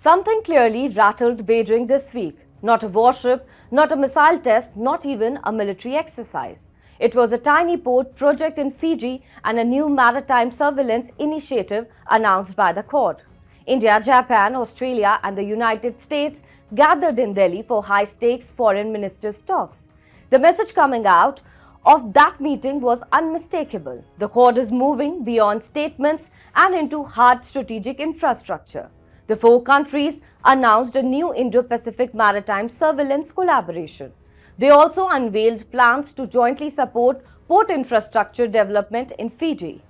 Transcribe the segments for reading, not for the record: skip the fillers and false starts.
Something clearly rattled Beijing this week. Not a warship, not a missile test, not even a military exercise. It was a tiny port project in Fiji and a new maritime surveillance initiative announced by the Quad. India, Japan, Australia and the United States gathered in Delhi for high-stakes foreign ministers' talks. The message coming out of that meeting was unmistakable. The Quad is moving beyond statements and into hard strategic infrastructure. The four countries announced a new Indo-Pacific maritime surveillance collaboration. They also unveiled plans to jointly support port infrastructure development in Fiji,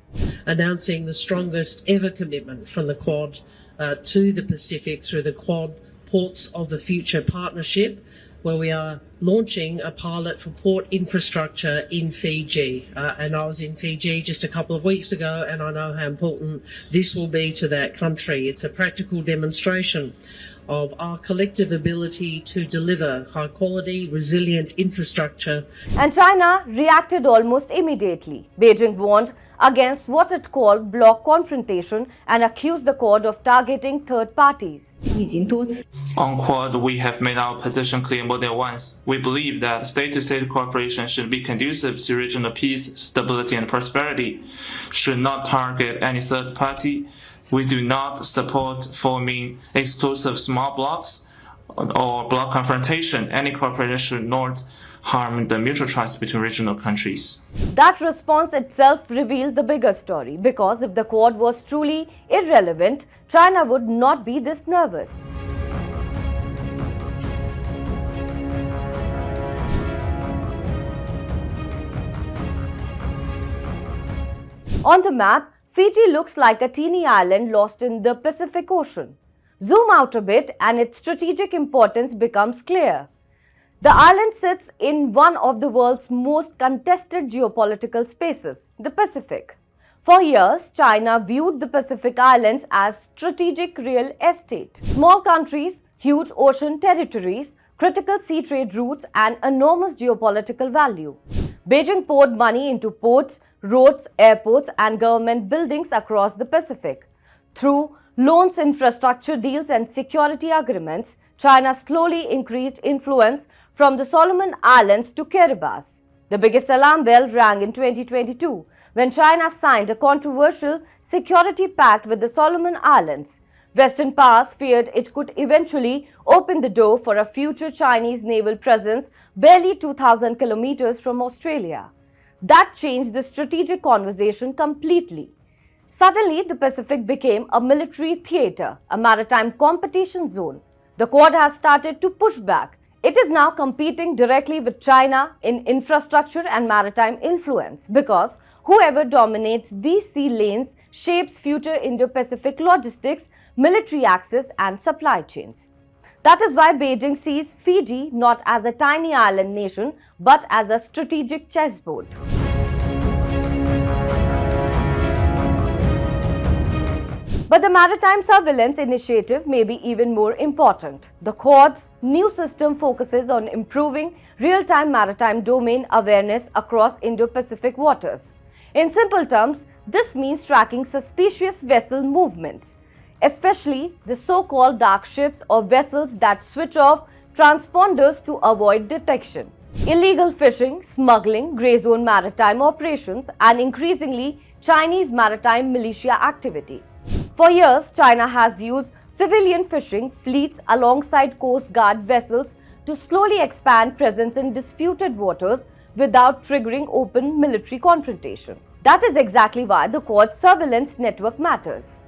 announcing the strongest ever commitment from the Quad to the Pacific through the Quad Ports of the Future partnership, where we are launching a pilot for port infrastructure in Fiji. And I was in Fiji just a couple of weeks ago, and I know how important this will be to that country. It's a practical demonstration of our collective ability to deliver high-quality, resilient infrastructure. And China reacted almost immediately. Beijing warned against what it called bloc confrontation and accused the Quad of targeting third parties. On Quad, we have made our position clear more than once. We believe that state-to-state cooperation should be conducive to regional peace, stability, and prosperity, should not target any third party. We do not support forming exclusive small blocs or bloc confrontation. Any cooperation should not harm the mutual trust between regional countries. That response itself revealed the bigger story, because if the Quad was truly irrelevant, China would not be this nervous. On the map, Fiji looks like a teeny island lost in the Pacific Ocean. Zoom out a bit and its strategic importance becomes clear. The island sits in one of the world's most contested geopolitical spaces, the Pacific. For years, China viewed the Pacific Islands as strategic real estate. Small countries, huge ocean territories, critical sea trade routes and enormous geopolitical value. Beijing poured money into ports, roads, airports and government buildings across the Pacific. Through loans, infrastructure deals and security agreements, China slowly increased influence from the Solomon Islands to Kiribati. The biggest alarm bell rang in 2022 when China signed a controversial security pact with the Solomon Islands. Western powers feared it could eventually open the door for a future Chinese naval presence barely 2,000 kilometers from Australia. That changed the strategic conversation completely. Suddenly, the Pacific became a military theater, a maritime competition zone. The Quad has started to push back. It is now competing directly with China in infrastructure and maritime influence, because whoever dominates these sea lanes shapes future Indo-Pacific logistics, military access and supply chains. That is why Beijing sees Fiji not as a tiny island nation, but as a strategic chessboard. But the Maritime Surveillance Initiative may be even more important. The Quad's new system focuses on improving real-time maritime domain awareness across Indo-Pacific waters. In simple terms, this means tracking suspicious vessel movements, especially the so-called dark ships or vessels that switch off transponders to avoid detection. Illegal fishing, smuggling, grey zone maritime operations, and increasingly Chinese maritime militia activity. For years, China has used civilian fishing fleets alongside Coast Guard vessels to slowly expand presence in disputed waters without triggering open military confrontation. That is exactly why the Quad surveillance network matters.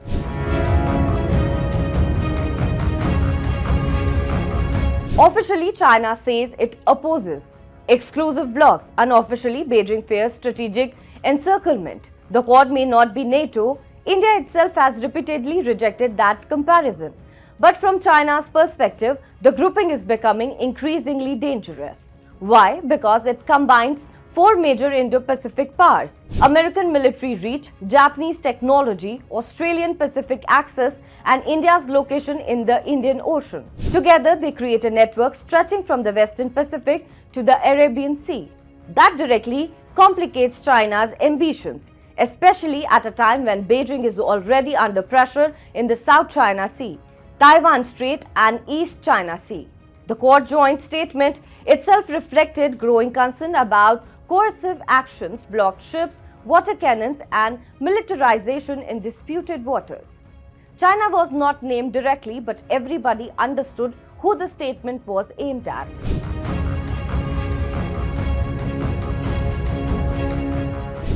Officially, China says it opposes exclusive blocs. Unofficially, Beijing fears strategic encirclement. The Quad may not be NATO. India itself has repeatedly rejected that comparison. But from China's perspective, the grouping is becoming increasingly dangerous. Why? Because it combines four major Indo-Pacific powers: American military reach, Japanese technology, Australian Pacific access, and India's location in the Indian Ocean. Together, they create a network stretching from the Western Pacific to the Arabian Sea. That directly complicates China's ambitions, especially at a time when Beijing is already under pressure in the South China Sea. Taiwan Strait and East China Sea. The Quad joint statement itself reflected growing concern about coercive actions, blocked ships, water cannons and militarization in disputed waters. China was not named directly, but everybody understood who the statement was aimed at.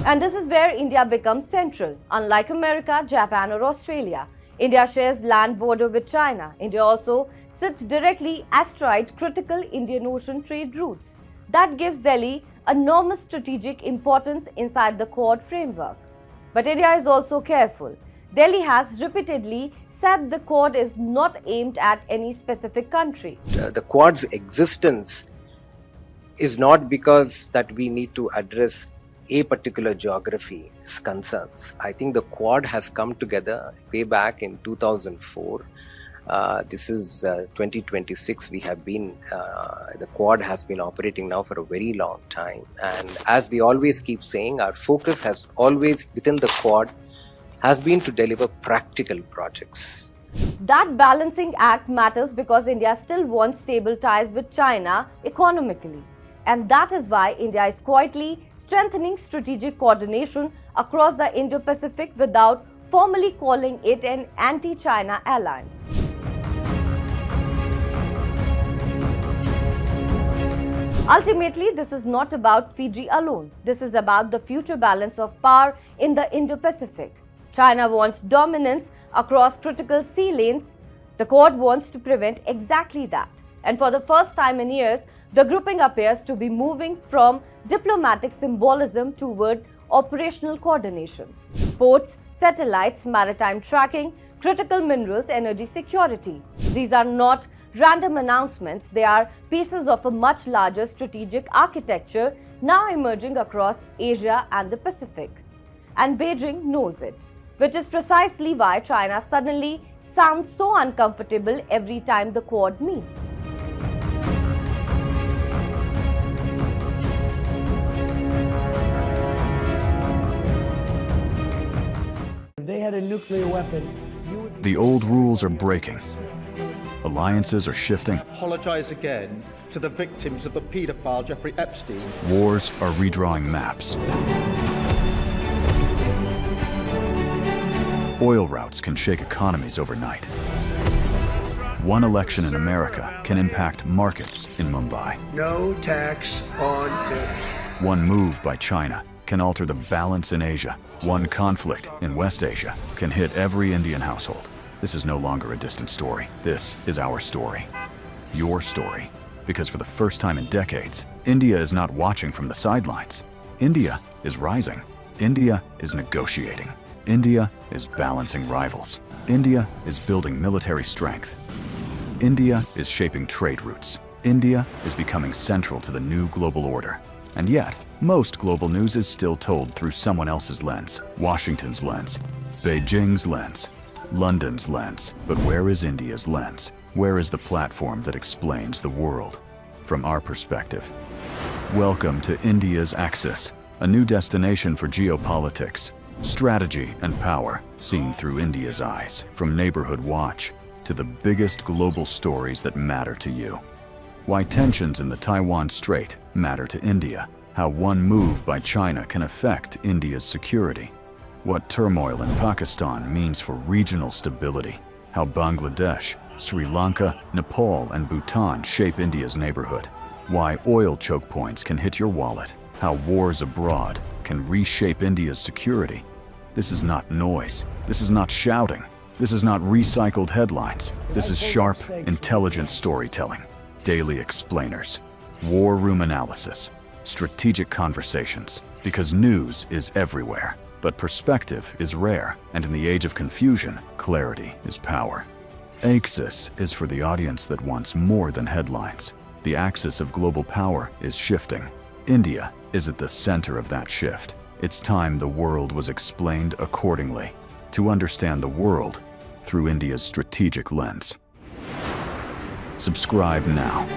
And this is where India becomes central. Unlike America, Japan or Australia, India shares land border with China. India also sits directly astride critical Indian Ocean trade routes. That gives Delhi enormous strategic importance inside the Quad framework. But India is also careful. Delhi has repeatedly said the Quad is not aimed at any specific country. The Quad's existence is not because that we need to address a particular geography's concerns. I think the Quad has come together way back in 2004. This is 2026. We have been, the Quad has been operating now for a very long time. And as we always keep saying, our focus has always within the Quad has been to deliver practical projects. That balancing act matters because India still wants stable ties with China economically. And that is why India is quietly strengthening strategic coordination across the Indo-Pacific without formally calling it an anti-China alliance. Ultimately, this is not about Fiji alone. This is about the future balance of power in the Indo-Pacific. China wants dominance across critical sea lanes. The Quad wants to prevent exactly that. And for the first time in years, the grouping appears to be moving from diplomatic symbolism toward operational coordination. Ports, satellites, maritime tracking, critical minerals, energy security. These are not random announcements. They are pieces of a much larger strategic architecture now emerging across Asia and the Pacific. And Beijing knows it, which is precisely why China suddenly sounds so uncomfortable every time the Quad meets. If they had a nuclear weapon, The old rules are breaking. Alliances are shifting. Apologize again to the victims of the paedophile Jeffrey Epstein. Wars are redrawing maps. Oil routes can shake economies overnight. One election in America can impact markets in Mumbai. no tax on tips. One move by China can alter the balance in Asia. One conflict in West Asia can hit every Indian household. This is no longer a distant story. This is our story. Your story. Because for the first time in decades, India is not watching from the sidelines. India is rising. India is negotiating. India is balancing rivals. India is building military strength. India is shaping trade routes. India is becoming central to the new global order. And yet, most global news is still told through someone else's lens. Washington's lens, Beijing's lens, London's lens. But where is India's lens? Where is the platform that explains the world from our perspective? Welcome to India's Axis, a new destination for geopolitics, strategy and power seen through India's eyes, from Neighborhood Watch to the biggest global stories that matter to you. Why tensions in the Taiwan Strait matter to India, how one move by China can affect India's security, what turmoil in Pakistan means for regional stability, how Bangladesh, Sri Lanka, Nepal, and Bhutan shape India's neighborhood, why oil choke points can hit your wallet, how wars abroad can reshape India's security. This is not noise. This is not shouting. This is not recycled headlines. This is sharp, intelligent storytelling. Daily explainers, war room analysis, strategic conversations. Because news is everywhere, but perspective is rare. And in the age of confusion, clarity is power. Axis is for the audience that wants more than headlines. The axis of global power is shifting. India is at the center of that shift. It's time the world was explained accordingly, to understand the world through India's strategic lens. Subscribe now.